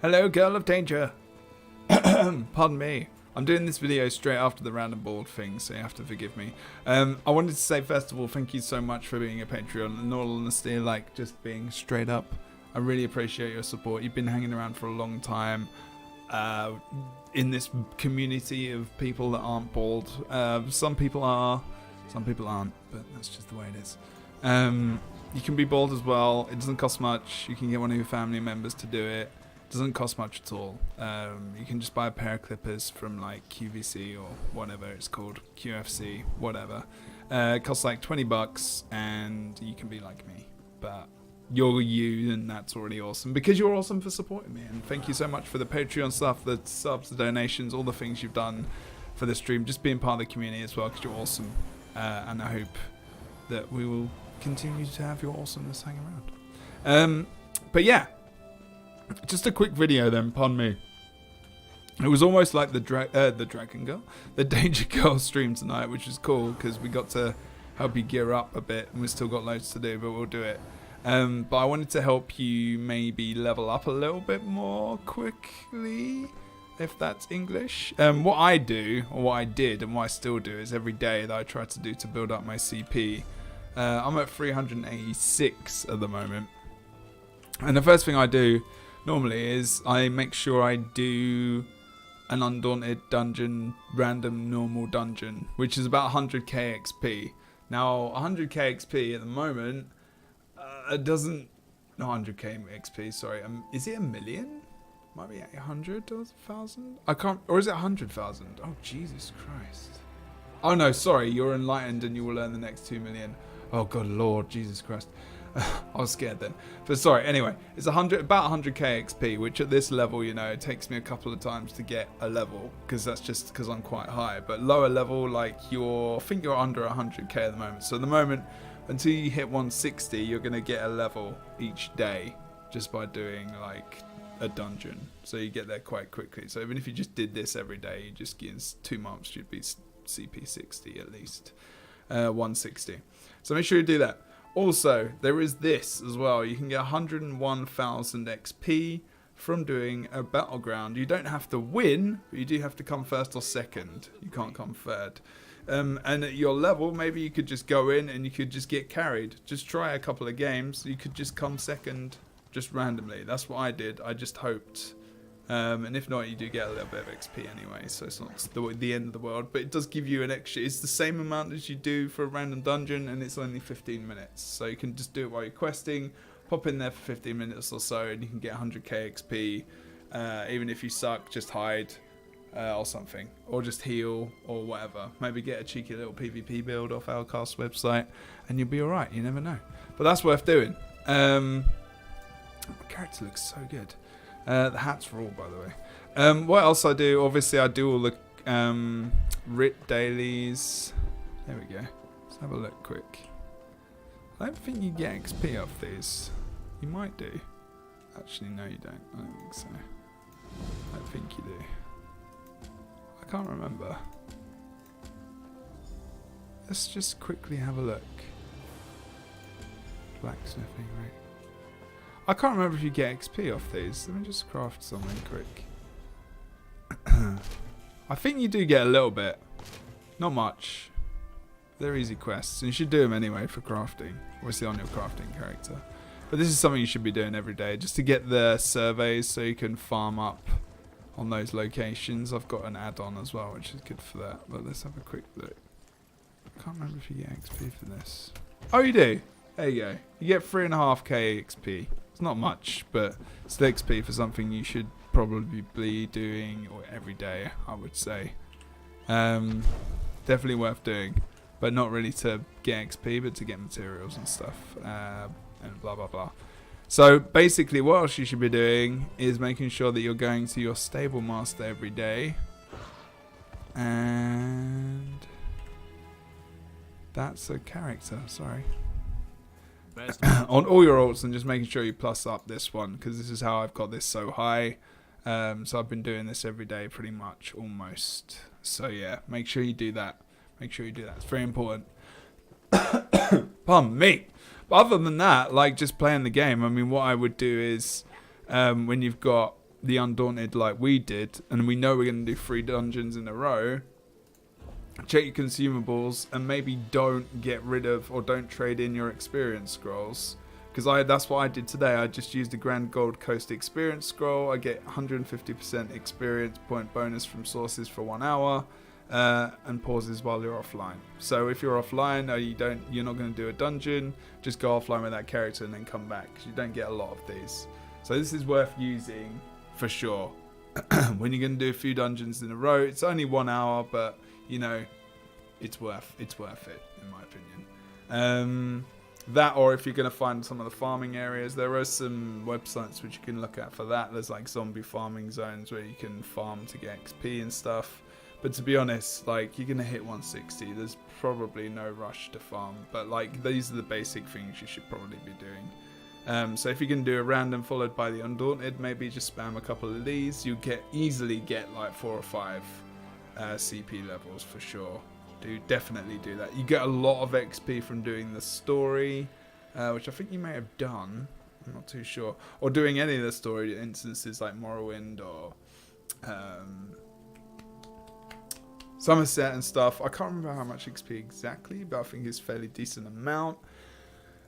Hello, girl of danger. Pardon me. I'm doing this video straight after the random board thing, so you have to forgive me. I wanted to say, first of all, thank you so much for being a Patreon. In all honesty, like, just being straight up, I really appreciate your support. You've been hanging around for a long time in this community of people that aren't bald. Some people are, some people aren't, but that's just the way it is. You can be bald as well. It doesn't cost much. You can get one of your family members to do it. It doesn't cost much at all. You can just buy a pair of clippers from like QVC or whatever it's called, QFC, whatever. It costs like $20 and you can be like me. But you're you, and that's already awesome because you're awesome for supporting me. And thank you so much for the Patreon stuff, the subs, the donations, all the things you've done for the stream. Just being part of the community as well because you're awesome. And I hope that we will continue to have your awesomeness hang around. But yeah, just a quick video then, pardon me. It was almost like the DangerGirl, the DangerGirl stream tonight, which is cool because we got to help you gear up a bit, and we've still got loads to do, but we'll do it. But I wanted to help you maybe level up a little bit more quickly, if that's English. What I do, or what I did, and what I still do, is every day that I try to do to build up my CP. I'm at 386 at the moment. And the first thing I do normally is I make sure I do an Undaunted dungeon, random normal dungeon, which is about 100k XP. Now, 100k XP at the moment, it doesn't, not 100k XP, sorry, is it a million? Might be 800 or 1,000? I can't, or is it 100,000? Oh, Jesus Christ. Oh no, sorry, you're enlightened and you will earn the next 2 million. Oh God, Lord, Jesus Christ. I was scared then. But sorry, anyway, it's about 100k XP, which at this level, you know, it takes me a couple of times to get a level, because that's just because I'm quite high. But lower level, like I think you're under 100k at the moment. So at the moment, until you hit 160, you're going to get a level each day just by doing like a dungeon. So you get there quite quickly. So even if you just did this every day, you just get in 2 months, you'd be CP 60 at least. 160. So make sure you do that. Also, there is this as well. You can get 101,000 XP from doing a battleground. You don't have to win, but you do have to come first or second. You can't come third. And at your level, maybe you could just go in and you could just get carried. Just try a couple of games. You could just come second just randomly. That's what I did. I just hoped. And if not, you do get a little bit of XP anyway, so it's not the end of the world. But it does give you an extra. It's the same amount as you do for a random dungeon, and it's only 15 minutes. So you can just do it while you're questing, pop in there for 15 minutes or so, and you can get 100k XP. Even if you suck, just hide or something, or just heal or whatever. Maybe get a cheeky little PvP build off Alcast's website, and you'll be alright. You never know. But that's worth doing. My character looks so good. The hats are all, by the way. What else I do? Obviously, I do all the writ dailies. There we go. Let's have a look quick. I don't think you get XP off these. You might do. Actually, no, you don't. I don't think so. I don't think you do. I can't remember. Let's just quickly have a look. Blacksmithing, right? I can't remember if you get XP off these. Let me just craft something quick. I think you do get a little bit. Not much. They're easy quests. And you should do them anyway for crafting. Obviously on your crafting character. But this is something you should be doing every day. Just to get the surveys so you can farm up on those locations. I've got an add-on as well, which is good for that. But let's have a quick look. I can't remember if you get XP for this. Oh, you do. There you go. You get 3.5k XP. Not much, but it's the XP for something you should probably be doing every day, I would say. Definitely worth doing, but not really to get XP, but to get materials and stuff, and blah blah blah. So basically what else you should be doing is making sure that you're going to your stable master every day, and that's a character, sorry. On all your alts, and just making sure you plus up this one, because this is how I've got this so high. So I've been doing this every day pretty much, almost. So yeah, make sure you do that. Make sure you do that. It's very important. Pardon me. But other than that, like just playing the game, I mean, what I would do is when you've got the Undaunted like we did, and we know we're going to do 3 dungeons in a row, check your consumables and maybe don't get rid of or don't trade in your experience scrolls. Because that's what I did today. I just used the Grand Gold Coast experience scroll. I get 150% experience point bonus from sources for 1 hour, and pauses while you're offline. So if you're offline or you're not going to do a dungeon, just go offline with that character and then come back, because you don't get a lot of these. So this is worth using for sure. When you're going to do a few dungeons in a row, it's only 1 hour, but you know, it's worth it in my opinion. That, or if you're going to find some of the farming areas, there are some websites which you can look at for that. There's like zombie farming zones where you can farm to get XP and stuff. But to be honest, like, you're going to hit 160. There's probably no rush to farm. But like, these are the basic things you should probably be doing. So if you can do a random followed by the Undaunted, maybe just spam a couple of these. You easily get like 4 or 5 CP levels for sure. Definitely do that. You get a lot of XP from doing the story, which I think you may have done. I'm not too sure. Or doing any of the story instances like Morrowind or Somerset and stuff. I can't remember how much XP exactly, but I think it's a fairly decent amount.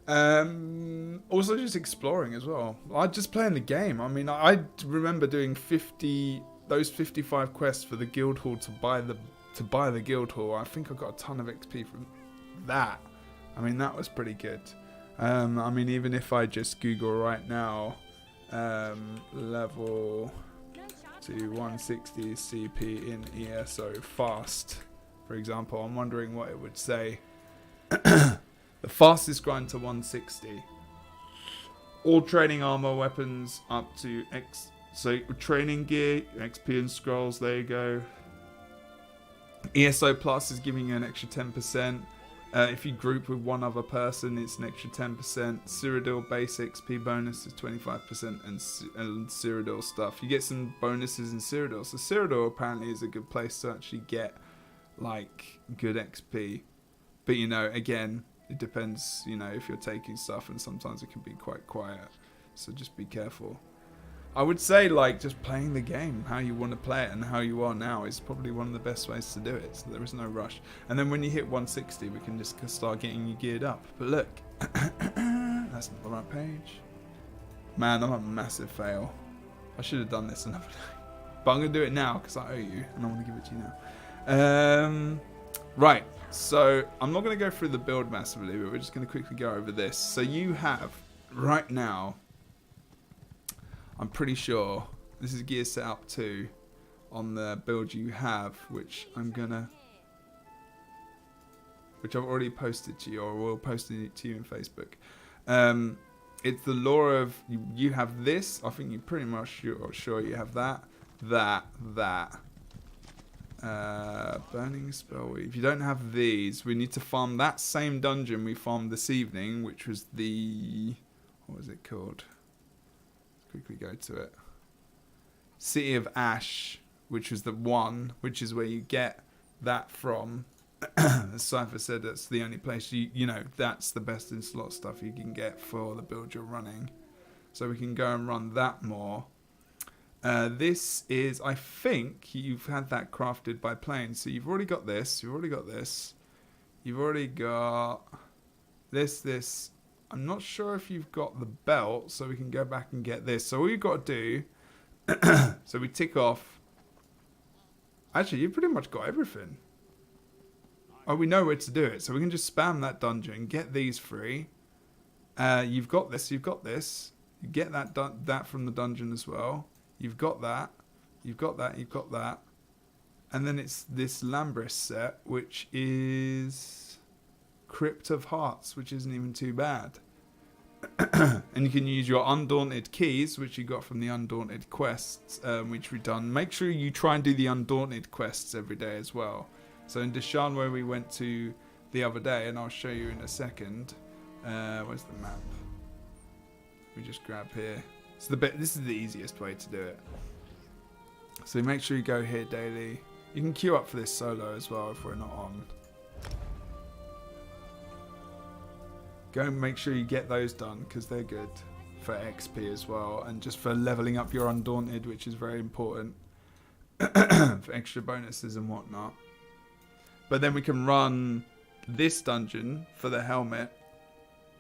Also just exploring as well. Just playing the game. I mean, I remember doing 55 quests for the guild hall to buy the guild hall. I think I got a ton of XP from that. I mean, that was pretty good. I mean, even if I just Google right now, level to 160 CP in ESO fast, for example, I'm wondering what it would say. The fastest grind to 160. All training armor weapons up to so training gear, XP and scrolls, there you go. ESO Plus is giving you an extra 10%. If you group with one other person, it's an extra 10%. Cyrodiil base XP bonus is 25%, and Cyrodiil stuff. You get some bonuses in Cyrodiil. So Cyrodiil apparently is a good place to actually get like good XP. But you know, again, it depends, you know, if you're taking stuff, and sometimes it can be quite quiet. So just be careful. I would say, like, just playing the game, how you want to play it and how you are now is probably one of the best ways to do it. So there is no rush. And then when you hit 160, we can just start getting you geared up. But look, that's not the right page. Man, I'm a massive fail. I should have done this another day. But I'm going to do it now because I owe you and I want to give it to you now. Right, so I'm not going to go through the build massively, but we're just going to quickly go over this. So you have, right now, I'm pretty sure this is gear setup 2 on the build you have, which I've already posted to you, or will post it to you in Facebook. It's the lore of you have this. I think you pretty much sure you have that. Burning spell. If you don't have these, we need to farm that same dungeon we farmed this evening, which was the, what was it called? Quickly go to it. City of Ash, which was the one, which is where you get that from. As Cypher said, that's the only place you know, that's the best in slot stuff you can get for the build you're running. So we can go and run that more. This is, I think you've had that crafted by playing. So you've already got this. You've already got this. You've already got this. I'm not sure if you've got the belt, so we can go back and get this. So all you've got to do, so we tick off. Actually, you've pretty much got everything. Oh, we know where to do it. So we can just spam that dungeon, get these 3. You've got this, you've got this. You get that from the dungeon as well. You've got that. You've got that, you've got that. And then it's this Lambris set, which is Crypt of Hearts, which isn't even too bad. And you can use your Undaunted keys, which you got from the Undaunted quests, which we've done. Make sure you try and do the Undaunted quests every day as well. So in Deshan, where we went to the other day, and I'll show you in a second. Where's the map? We just grab here. This is the easiest way to do it. So make sure you go here daily. You can queue up for this solo as well if we're not on. Go and make sure you get those done because they're good. for XP as well, and just for leveling up your Undaunted, which is very important for extra bonuses and whatnot. But then we can run this dungeon for the helmet,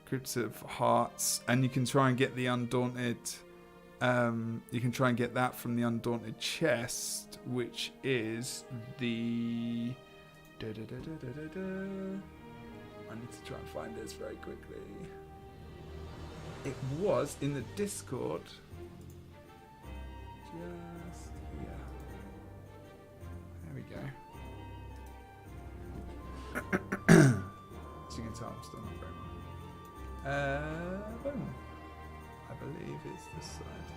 Crypt of Hearts, and you can try and get the Undaunted. You can try and get that from the Undaunted Chest, which is the. I need to try and find this very quickly. It was in the Discord. Just here. There we go. As you can tell, I'm still not very well. Boom. I believe it's this side.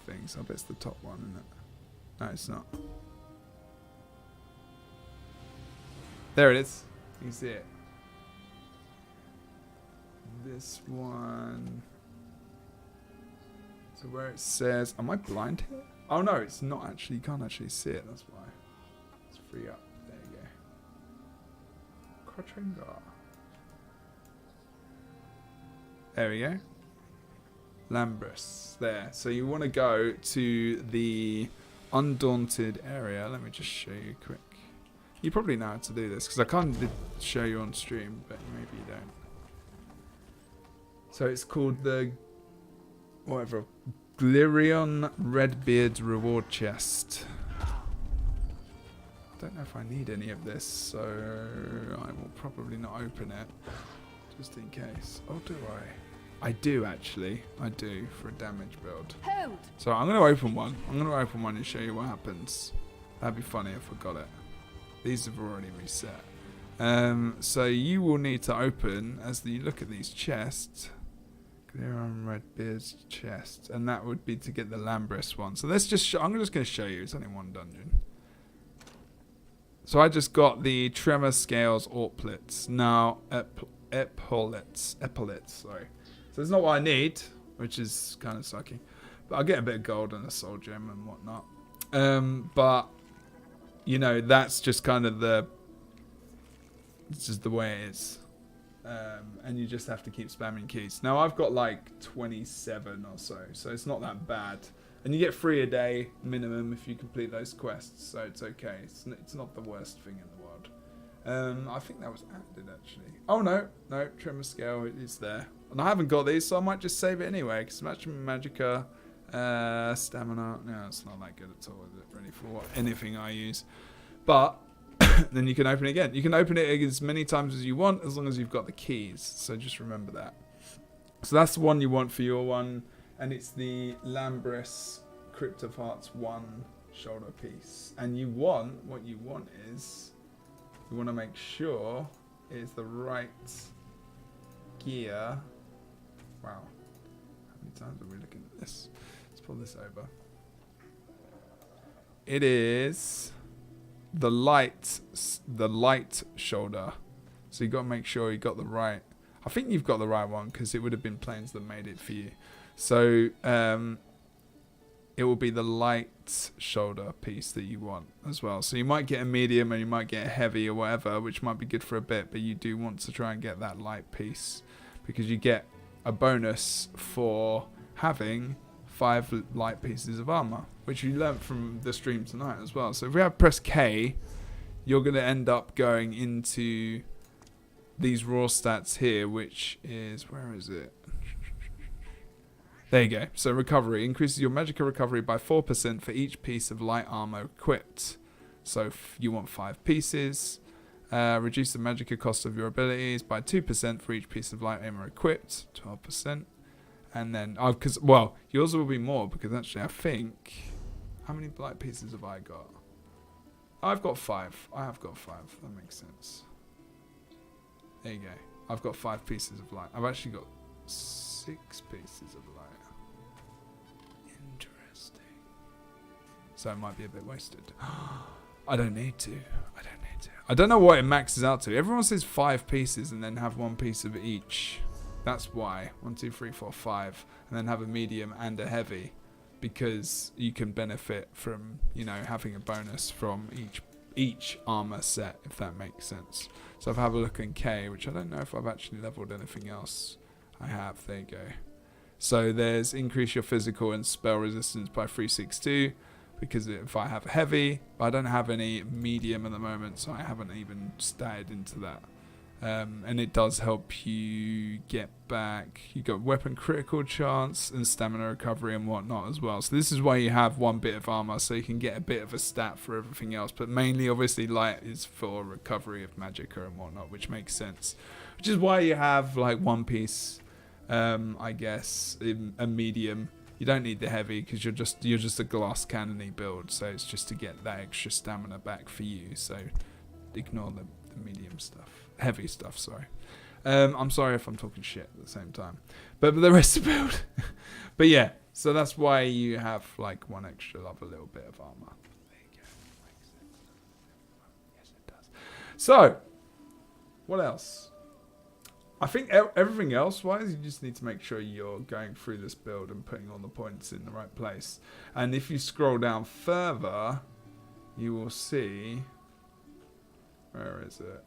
Things. I bet it's the top one, isn't it? No, it's not. There it is. You can see it. This one. So where it says, am I blind here? Oh no, it's not actually. You can't actually see it. That's why. It's free up. There you go. Quatringa. There we go. Lambris. There. So you want to go to the Undaunted area. Let me just show you quick. You probably know how to do this because I can't show you on stream, but maybe you don't. So it's called the whatever Glirion Redbeard Reward Chest. I don't know if I need any of this, so I will probably not open it just in case. Oh, do I? I do actually. I do for a damage build. Hold. So I'm going to open one. I'm going to open one and show you what happens. That'd be funny if I got it. These have already reset. So you will need to open, as you look at these chests, clear on Redbeard's chest, and that would be to get the Lambris one. So let's just, I'm just going to show you. It's only one dungeon. So I just got the Tremor Scales Orplets. Now, epaulets, sorry. So it's not what I need, which is kind of sucky. But I'll get a bit of gold and a soul gem and whatnot. But you know, that's just kind of it's just the way it is. And you just have to keep spamming keys. Now I've got like 27 or so it's not that bad. And you get 3 a day minimum if you complete those quests, so it's okay. It's not the worst thing in the world. I think that was added actually. Oh no, Tremor Scale is there. And I haven't got these, so I might just save it anyway, because Magicka, Stamina, no, it's not that good at all, is it, really, for anything I use. But then you can open it again. You can open it as many times as you want, as long as you've got the keys. So just remember that. So that's the one you want for your one, and it's the Lambris Crypt of Hearts 1 shoulder piece. And what you want is, you want to make sure it's the right gear. Wow. How many times are we looking at this? Let's pull this over. It is the light shoulder. So you got to make sure you got the right. I think you've got the right one because it would have been planes that made it for you. So it will be the light shoulder piece that you want as well. So you might get a medium and you might get a heavy or whatever, which might be good for a bit, but you do want to try and get that light piece because you get a bonus for having 5 light pieces of armor, which you learnt from the stream tonight as well. So if we have press K, you're going to end up going into these raw stats here, which is, where is it? There you go. So recovery increases your magical recovery by 4% for each piece of light armor equipped. So if you want 5 pieces, reduce the magical cost of your abilities by 2% for each piece of light armor equipped, 12%. And then, well, yours will be more because actually I think, how many light pieces have I got? I've got 5. I have got 5. That makes sense. There you go. I've got 5 pieces of light. I've actually got 6 pieces of light. Interesting. So it might be a bit wasted. I don't need to. I don't know what it maxes out to. Everyone says 5 pieces and then have 1 piece of each. That's why. 1, 2, 3, 4, 5. And then have a medium and a heavy. Because you can benefit from, you know, having a bonus from each armor set, if that makes sense. So if I have a look in K, which I don't know if I've actually leveled anything else. There you go. So there's increase your physical and spell resistance by 362, because if I have heavy, I don't have any medium at the moment, so I haven't even started into that. And it does help you get back. You got weapon critical chance and stamina recovery and whatnot as well. So this is why you have one bit of armor, so you can get a bit of a stat for everything else. But mainly, obviously, light is for recovery of magicka and whatnot, which makes sense. Which is why you have like one piece, I guess, in a medium. You don't need the heavy because you're just a glass cannony build. So it's just to get that extra stamina back for you. So ignore the medium stuff. Heavy stuff, sorry. I'm sorry if I'm talking shit at the same time. But the rest of the build. But yeah, so that's why you have like one extra of a little bit of armor. There you go. Makes sense. Yes, it does. So, what else? I think everything else wise, you just need to make sure you're going through this build and putting all the points in the right place. And if you scroll down further, you will see... Where is it?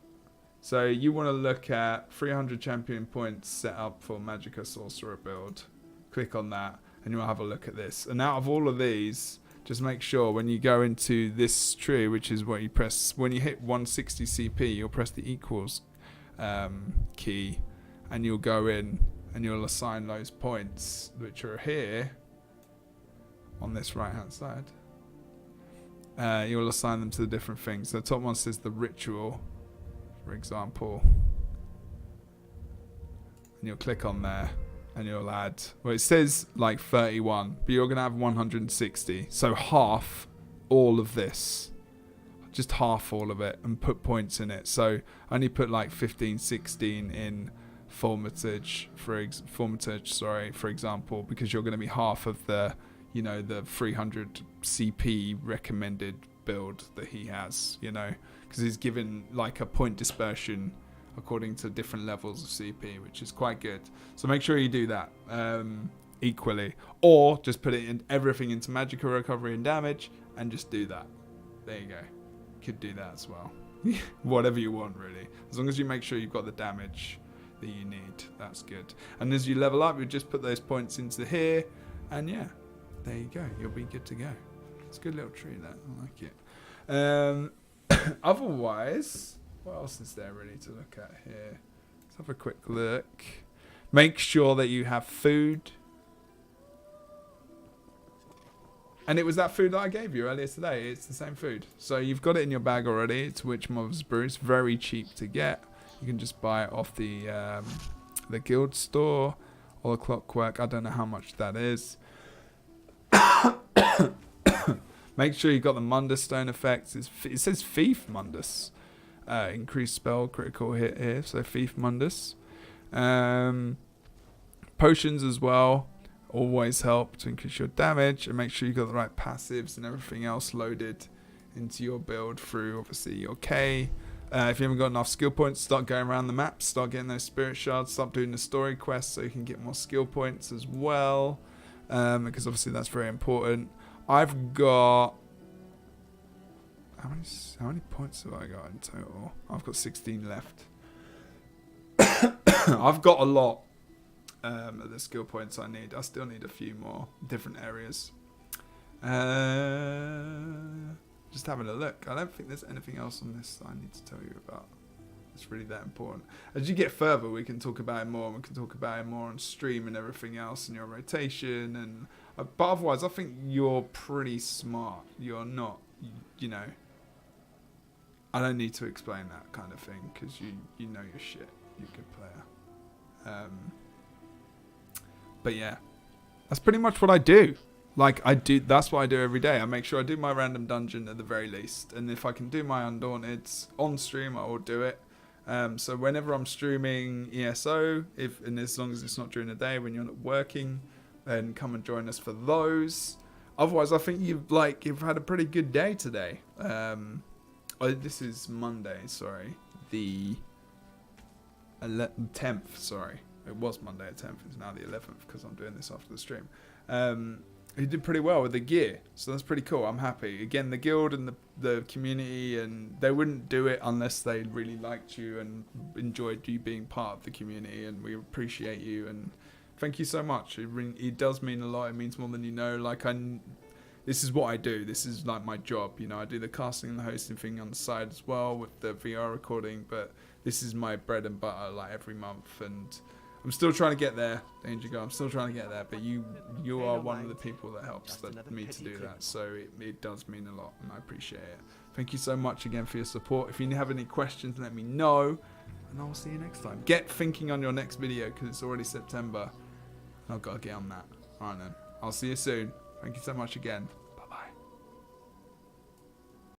So you want to look at 300 champion points set up for Magicka Sorcerer build. Click on that and you'll have a look at this. And out of all of these, just make sure when you go into this tree, which is what you press, when you hit 160 CP, you'll press the equals key and you'll go in and you'll assign those points, which are here on this right hand side. You'll assign them to the different things. The top one says the ritual, for example, and you'll click on there and you'll add, well, it says like 31, but you're gonna have 160, so half all of this, just half all of it, and put points in it. So only put like 15, 16 in formatage, for example, because you're going to be half of the, you know, the 300 CP recommended build that he has, you know, because he's given like a point dispersion according to different levels of CP, which is quite good. So make sure you do that equally, or just put it in everything into magicka recovery and damage and just do that. There you go. Could do that as well. Whatever you want, really, as long as you make sure you've got the damage that you need. That's good. And as you level up, you just put those points into here, and yeah, there you go. You'll be good to go. It's a good little tree, that. I like it. Otherwise, what else is there really to look at here? Let's have a quick look. Make sure that you have food. And it was that food that I gave you earlier today. It's the same food. So you've got it in your bag already. It's Witch Mother's Brew. It's very cheap to get. You can just buy it off the guild store or the Clockwork. I don't know how much that is. Make sure you've got the Mundus Stone effects. It says Thief Mundus. Increased spell critical hit here. So Thief Mundus. Potions as well. Always help to increase your damage, and make sure you've got the right passives and everything else loaded into your build through obviously your K. If you haven't got enough skill points, start going around the map, start getting those spirit shards, start doing the story quests so you can get more skill points as well, because obviously that's very important. I've got how many points have I got in total? I've got 16 left. I've got a lot of the skill points I need. I still need a few more different areas. Just having a look. I don't think there's anything else on this that I need to tell you about. It's really that important. As you get further, we can talk about it more. We can talk about it more on stream and everything else, and your rotation. And but otherwise, I think you're pretty smart. You're not, you know. I don't need to explain that kind of thing because you know your shit. You're a good player. But yeah, that's pretty much what I do. Like that's what I do every day. I make sure I do my random dungeon at the very least. And if I can do my Undaunted on stream, I will do it. So whenever I'm streaming ESO, and as long as it's not during the day when you're not working, then come and join us for those. Otherwise, I think you've had a pretty good day today. This is Monday, sorry. The 10th, sorry. It was Monday the 10th. It's now the 11th because I'm doing this after the stream. He did pretty well with the gear, so that's pretty cool. I'm happy. Again, the guild and the community, and they wouldn't do it unless they really liked you and enjoyed you being part of the community, and we appreciate you, and thank you so much. It does mean a lot. It means more than you know. Like, this is what I do. This is like my job. You know, I do the casting and the hosting thing on the side as well with the VR recording, but this is my bread and butter, like, every month, and I'm still trying to get there, DangerGirl. I'm still trying to get there, but you are one of the people that helps me to do that, so it does mean a lot, and I appreciate it. Thank you so much again for your support. If you have any questions, let me know, and I'll see you next time. Get thinking on your next video, because it's already September, and I've got to get on that. Alright then, I'll see you soon. Thank you so much again.